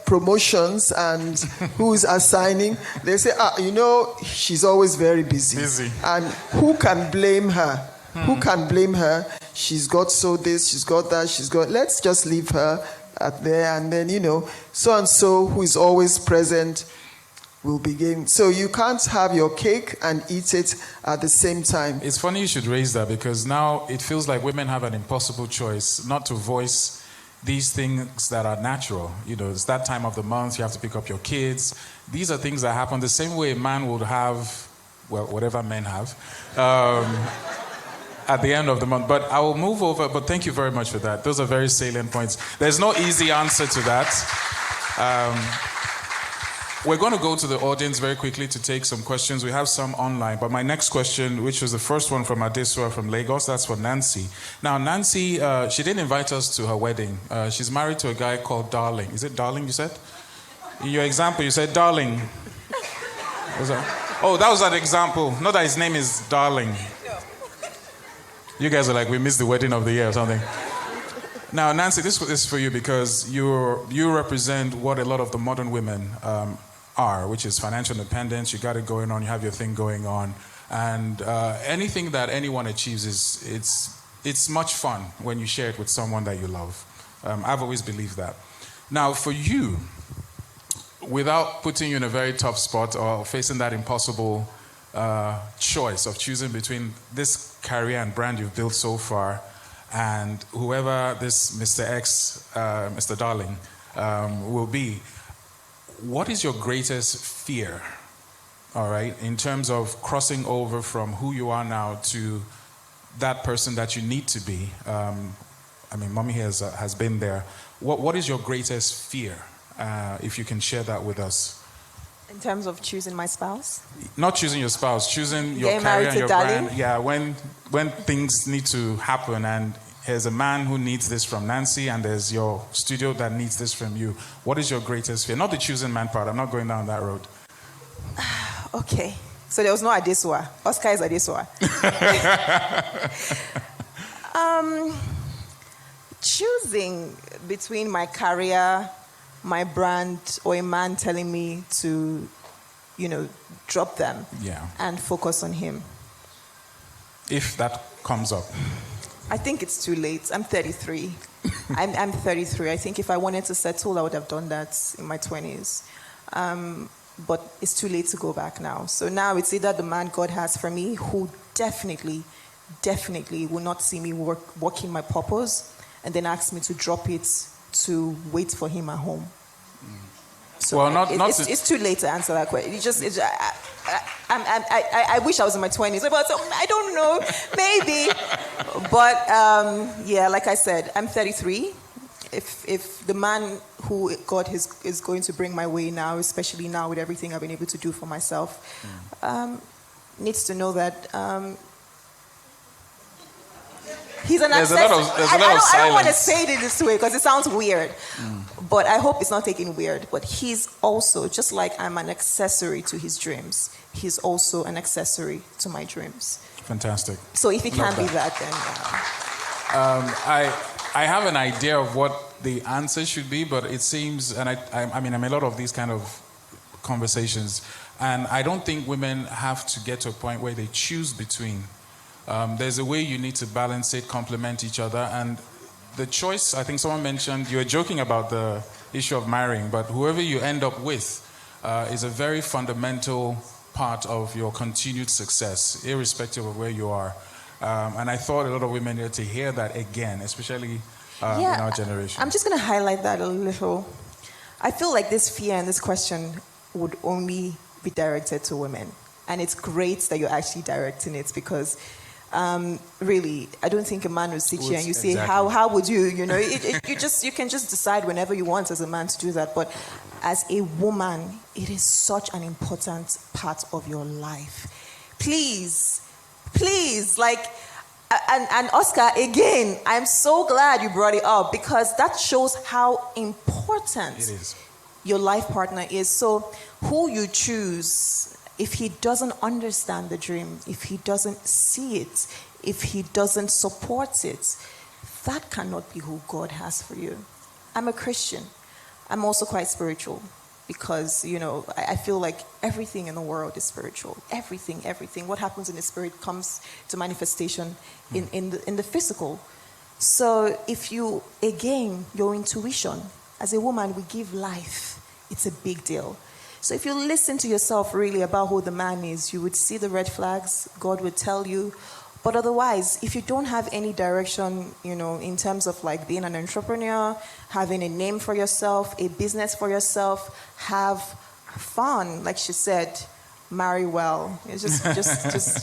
promotions and who's assigning, they say, she's always very busy. And who can blame her? Who can blame her? She's got this, she's got that, let's just leave her at there, and then, so-and-so who is always present will begin. So you can't have your cake and eat it at the same time. It's funny you should raise that, because now it feels like women have an impossible choice not to voice these things that are natural. It's that time of the month, you have to pick up your kids. These are things that happen the same way a man would have, well, whatever men have, at the end of the month. But I will move over, but thank you very much for that. Those are very salient points. There's no easy answer to that. We're going to go to the audience very quickly to take some questions. We have some online, but my next question, which was the first one from Adesua from Lagos, that's for Nancy. Now, Nancy, she didn't invite us to her wedding. She's married to a guy called Darling. Is it Darling, you said? In your example, you said Darling. Oh, that was an example. Not that his name is Darling. You guys are like, we missed the wedding of the year or something. Now, Nancy, this is for you, because you represent what a lot of the modern women are, which is financial independence. You got it going on. You have your thing going on, and anything that anyone achieves it's much fun when you share it with someone that you love. I've always believed that. Now, for you, without putting you in a very tough spot or facing that impossible choice of choosing between this career and brand you've built so far and whoever this Mr. X, Mr. Darling, will be, what is your greatest fear, all right, in terms of crossing over from who you are now to that person that you need to be? Mommy has been there. What is your greatest fear, if you can share that with us? In terms of choosing my spouse? Not choosing your spouse, choosing your career and your brand. Yeah, when things need to happen, and there's a man who needs this from Nancy, and there's your studio that needs this from you. What is your greatest fear? Not the choosing man part. I'm not going down that road. Okay. So there was no Adesua. Oscar is Adesua. Choosing between my career, my brand, or a man telling me to, drop them and focus on him. If that comes up. I think it's too late. I'm 33. I'm 33. I think if I wanted to settle, I would have done that in my 20s. But it's too late to go back now. So now it's either the man God has for me, who definitely will not see me working my purpose, and then ask me to drop it to wait for him at home. So well, it's too late to answer that question. I wish I was in my 20s, but I don't know, maybe. But like I said, I'm 33. If the man who God is going to bring my way now, especially now with everything I've been able to do for myself, needs to know that he's an accessory. I don't want to say it this way because it sounds weird, but I hope it's not taken weird. But he's also, just like I'm an accessory to his dreams, he's also an accessory to my dreams. Fantastic. So if he can't be that, then... I have an idea of what the answer should be, but it seems, and I'm in a lot of these kind of conversations, and I don't think women have to get to a point where they choose between. There's a way you need to balance it, complement each other, and the choice, I think someone mentioned, you were joking about the issue of marrying, but whoever you end up with is a very fundamental part of your continued success, irrespective of where you are. And I thought a lot of women needed to hear that again, especially in our generation. I'm just going to highlight that a little. I feel like this fear and this question would only be directed to women. And it's great that you're actually directing it because... really, I don't think a man will sit here and you say, how would you, you can just decide whenever you want as a man to do that. But as a woman, it is such an important part of your life. Please, and Oscar, again, I'm so glad you brought it up because that shows how important it is. Your life partner is. So who you choose, if he doesn't understand the dream, if he doesn't see it, if he doesn't support it, that cannot be who God has for you. I'm a Christian. I'm also quite spiritual because, I feel like everything in the world is spiritual. Everything. What happens in the spirit comes to manifestation in the physical. So if your intuition, as a woman, we give life. It's a big deal. So if you listen to yourself really about who the man is, you would see the red flags. God would tell you. But otherwise, if you don't have any direction, in terms of like being an entrepreneur, having a name for yourself, a business for yourself, have fun, like she said, marry well. It's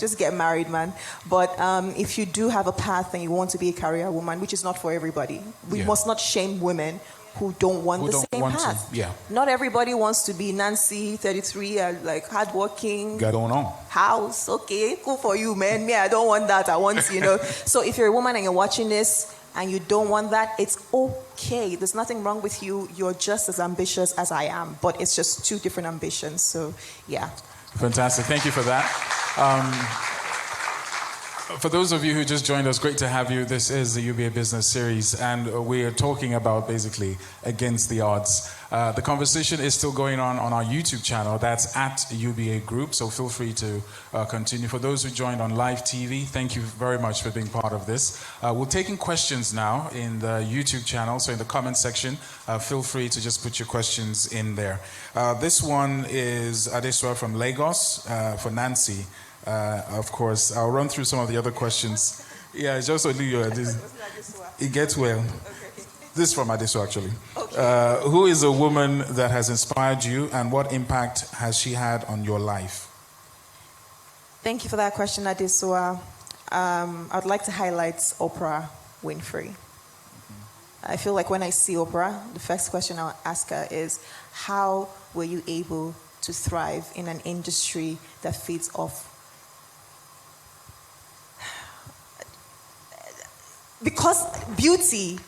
just get married, man. But if you do have a path and you want to be a career woman, which is not for everybody, we must not shame women who don't want the same path. Not everybody wants to be Nancy, 33, like hardworking. Get on. House, okay, cool for you, man. Me, I don't want that. I want, So if you're a woman and you're watching this and you don't want that, it's okay. There's nothing wrong with you. You're just as ambitious as I am, but it's just two different ambitions. So, yeah. Fantastic. Thank you for that. For those of you who just joined us, great to have you. This is the UBA Business Series, and we are talking about basically against the odds. The conversation is still going on our YouTube channel. That's at UBA Group, so feel free to continue. For those who joined on live TV, thank you very much for being part of this. We're taking questions now in the YouTube channel, so in the comment section, feel free to just put your questions in there. This one is Adeswa from Lagos for Nancy. Of course, I'll run through some of the other questions. Yeah, it's just only it gets well. This is from Adesso, actually. Okay. Who is a woman that has inspired you, and what impact has she had on your life? Thank you for that question, Adesso. I'd like to highlight Oprah Winfrey. I feel like when I see Oprah, the first question I'll ask her is, how were you able to thrive in an industry that feeds off? Because beauty,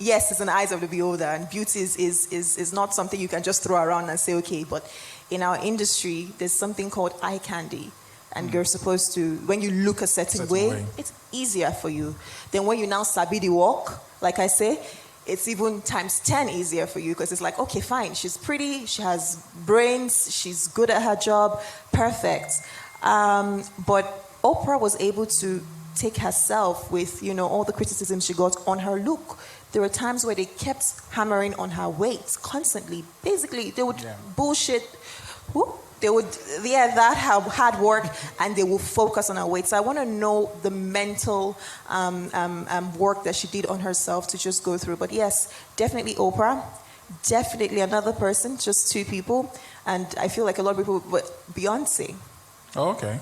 yes, it's in the eyes of the beholder, and beauty is not something you can just throw around and say, okay, but in our industry, there's something called eye candy, and you're supposed to, when you look a certain way, it's easier for you. Then when you now sabi the walk, like I say, it's even times 10 easier for you, because it's like, okay, fine, she's pretty, she has brains, she's good at her job, perfect. But Oprah was able to take herself with, all the criticism she got on her look. There were times where they kept hammering on her weight constantly. Basically, they would bullshit. They would, that hard work, and they will focus on her weight. So I want to know the mental work that she did on herself to just go through. But yes, definitely Oprah. Definitely another person, just two people. And I feel like a lot of people, but Beyonce. Oh, okay.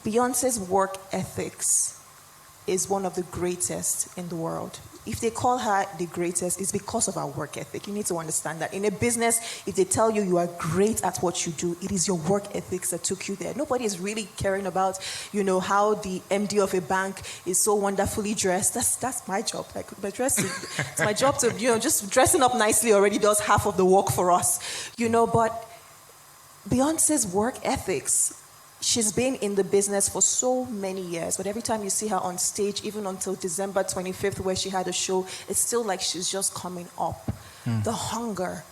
Beyonce's work ethics is one of the greatest in the world. If they call her the greatest, it's because of her work ethic. You need to understand that. In a business, if they tell you you are great at what you do, it is your work ethics that took you there. Nobody is really caring about, how the MD of a bank is so wonderfully dressed. That's my job. Like, my dressing, it's my job to, just dressing up nicely already does half of the work for us. But Beyonce's work ethics, she's been in the business for so many years, but every time you see her on stage, even until December 25th, where she had a show, it's still like she's just coming up. The hunger,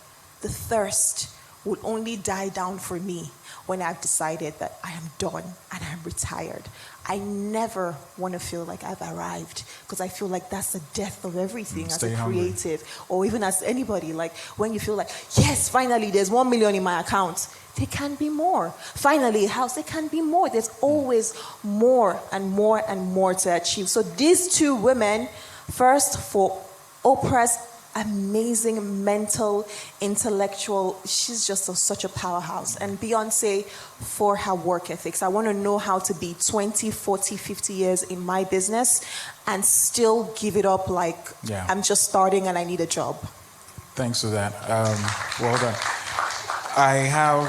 the thirst will only die down for me when I've decided that I am done and I'm retired. I never want to feel like I've arrived, because I feel like that's the death of everything as a creative, or even as anybody. Like when you feel like, yes, finally there's 1 million in my account. There can be more. Finally, a house, there can be more. There's always more and more and more to achieve. So these two women, first for Oprah's amazing mental, intellectual, she's just such a powerhouse. And Beyonce for her work ethics. I want to know how to be 20, 40, 50 years in my business and still give it up like I'm just starting and I need a job. Thanks for that. Well done. I have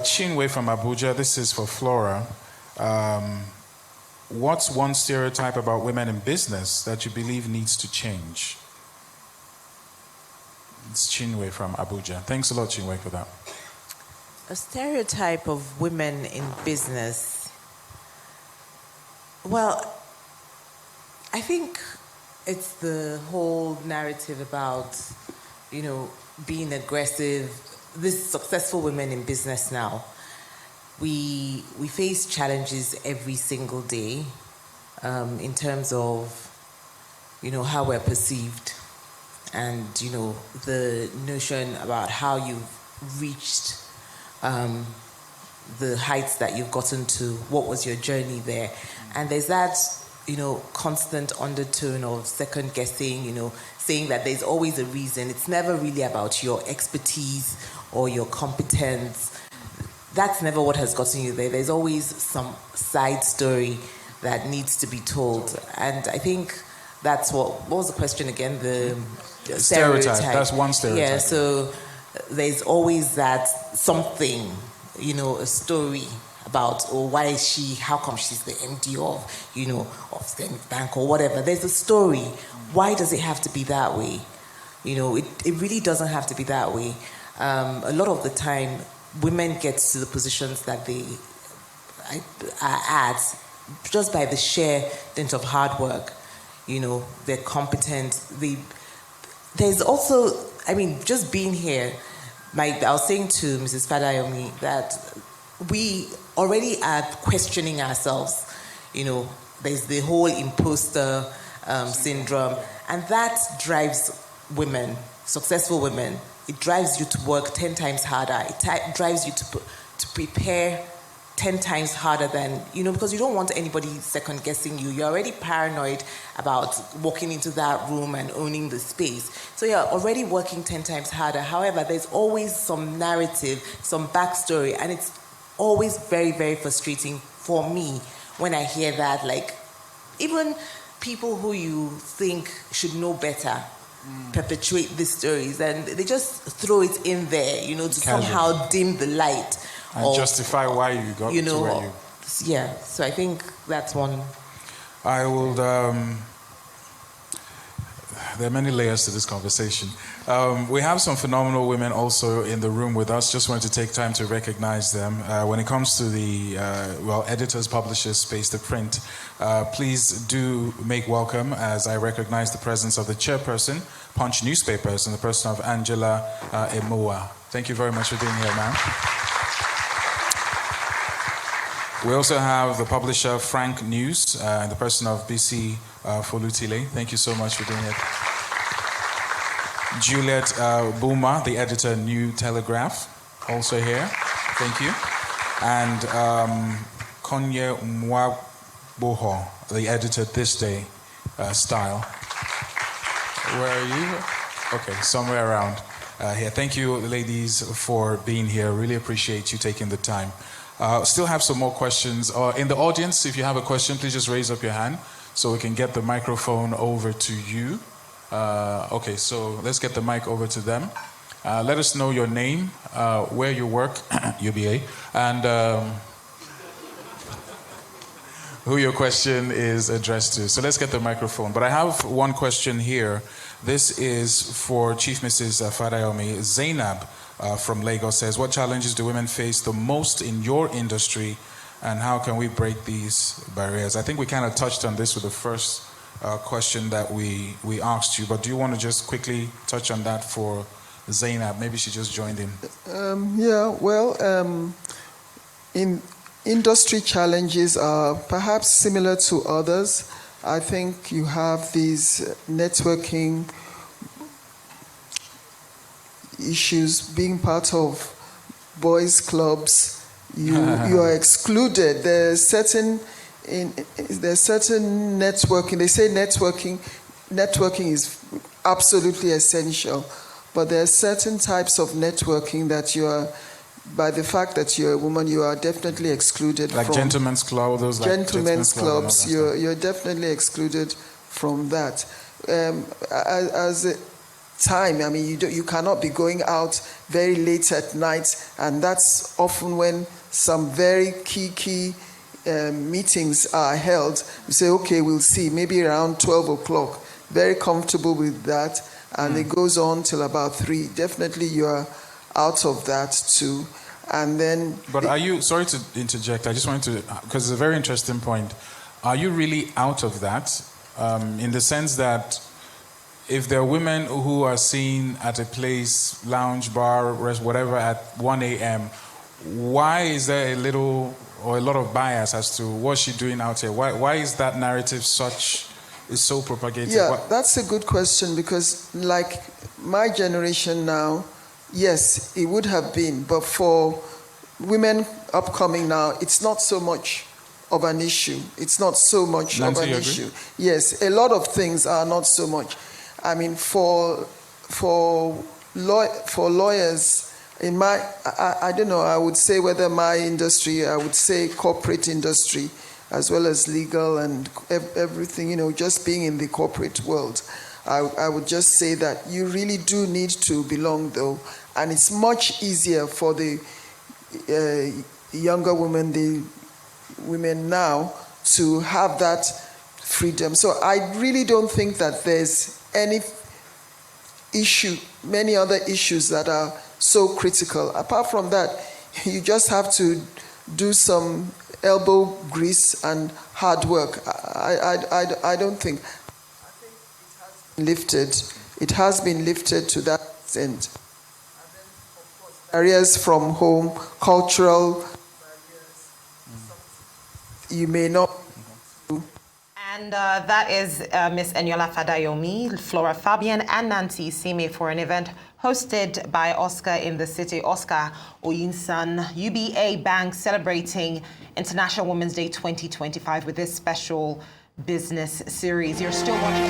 Chinwe from Abuja. This is for Flora. What's one stereotype about women in business that you believe needs to change? It's Chinwe from Abuja. Thanks a lot, Chinwe, for that. A stereotype of women in business. Well, I think it's the whole narrative about, being aggressive. These successful women in business now, we face challenges every single day in terms of, how we're perceived and, the notion about how you've reached the heights that you've gotten to, what was your journey there. And there's that, constant undertone of second guessing, saying that there's always a reason. It's never really about your expertise or your competence. That's never what has gotten you there. There's always some side story that needs to be told. And I think that's what was the question again? The stereotype. That's one stereotype. Yeah, so there's always that something, a story about, why is she, how come she's the MD of Zenith Bank or whatever. There's a story. Why does it have to be that way? It really doesn't have to be that way. A lot of the time, women get to the positions that they are at just by the sheer dint of hard work. They're competent. There's also, just being here, I was saying to Mrs. Fadayomi that we already are questioning ourselves. There's the whole imposter syndrome, and that drives women, successful women. It drives you to work 10 times harder. It drives you to prepare 10 times harder than, because you don't want anybody second guessing you. You're already paranoid about walking into that room and owning the space. So you're already working 10 times harder. However, there's always some narrative, some backstory, and it's always very, very frustrating for me when I hear that. Like, even people who you think should know better perpetuate these stories, and they just throw it in there, to somehow dim the light. And justify why you got to where you... Yeah, so I think that's one. I will... there are many layers to this conversation. We have some phenomenal women also in the room with us. Just wanted to take time to recognize them. When it comes to the, editors, publishers, space, the print, please do make welcome as I recognize the presence of the chairperson, Punch Newspapers, and the person of Angela Emoa. Thank you very much for being here, ma'am. We also have the publisher, Frank News, and the person of BC Folutile. Thank you so much for doing it. Juliet Buma, the editor, New Telegraph, also here. Thank you. And Konye Mwaboho, the editor, This Day Style. Where are you? Okay, somewhere around here. Thank you, ladies, for being here. Really appreciate you taking the time. Still have some more questions. In the audience, if you have a question, please just raise up your hand so we can get the microphone over to you. Okay, so let's get the mic over to them. Let us know your name, where you work, UBA, and who your question is addressed to. So let's get the microphone. But I have one question here. This is for Chief Mrs. Fadayomi. Zainab from Lagos says, what challenges do women face the most in your industry, and how can we break these barriers? I think we kind of touched on this with the first question that we asked you, but do you want to just quickly touch on that for Zainab? Maybe she just joined in. In industry challenges are perhaps similar to others. I think you have these networking issues, being part of boys' clubs. You are excluded. There's certain networking. They say networking is absolutely essential, but there are certain types of networking that you are, by the fact that you're a woman, you are definitely excluded like from. Gentlemen's Club, those like gentlemen's clubs. You're definitely excluded from that. As a time, I mean, you cannot be going out very late at night, and that's often when some very key meetings are held. You say, okay, we'll see, maybe around 12 o'clock. Very comfortable with that, and it goes on till about 3. Definitely you are out of that too. And then... But are you, sorry to interject, I just wanted to, because it's a very interesting point. Are you really out of that? In the sense that if there are women who are seen at a place, lounge, bar, rest, whatever, at 1 a.m., why is there a little or a lot of bias as to what's she doing out here? Why is that narrative is so propagated? Yeah, that's a good question, because like my generation now, yes, it would have been, but for women upcoming now, it's not so much of an issue. It's not so much Nancy, of an you issue. agree? Yes, a lot of things are not so much. I mean, for lawyers, in my, I don't know, I would say whether my industry, I would say corporate industry, as well as legal and everything, you know, just being in the corporate world, I would just say that you really do need to belong, though, and it's much easier for the younger women, the women now, to have that freedom. So I really don't think that there's any issue, many other issues that are so critical. Apart from that, you just have to do some elbow grease and hard work. I don't think. It has been lifted to that extent. Barriers from home, cultural barriers, you may not. And that is Miss Eniola Fadayomi, Flora Fabian, and Nancy Sime for an event hosted by Oscar in the City. Oscar Oyinsan, UBA Bank, celebrating International Women's Day 2025 with this special business series. You're still watching.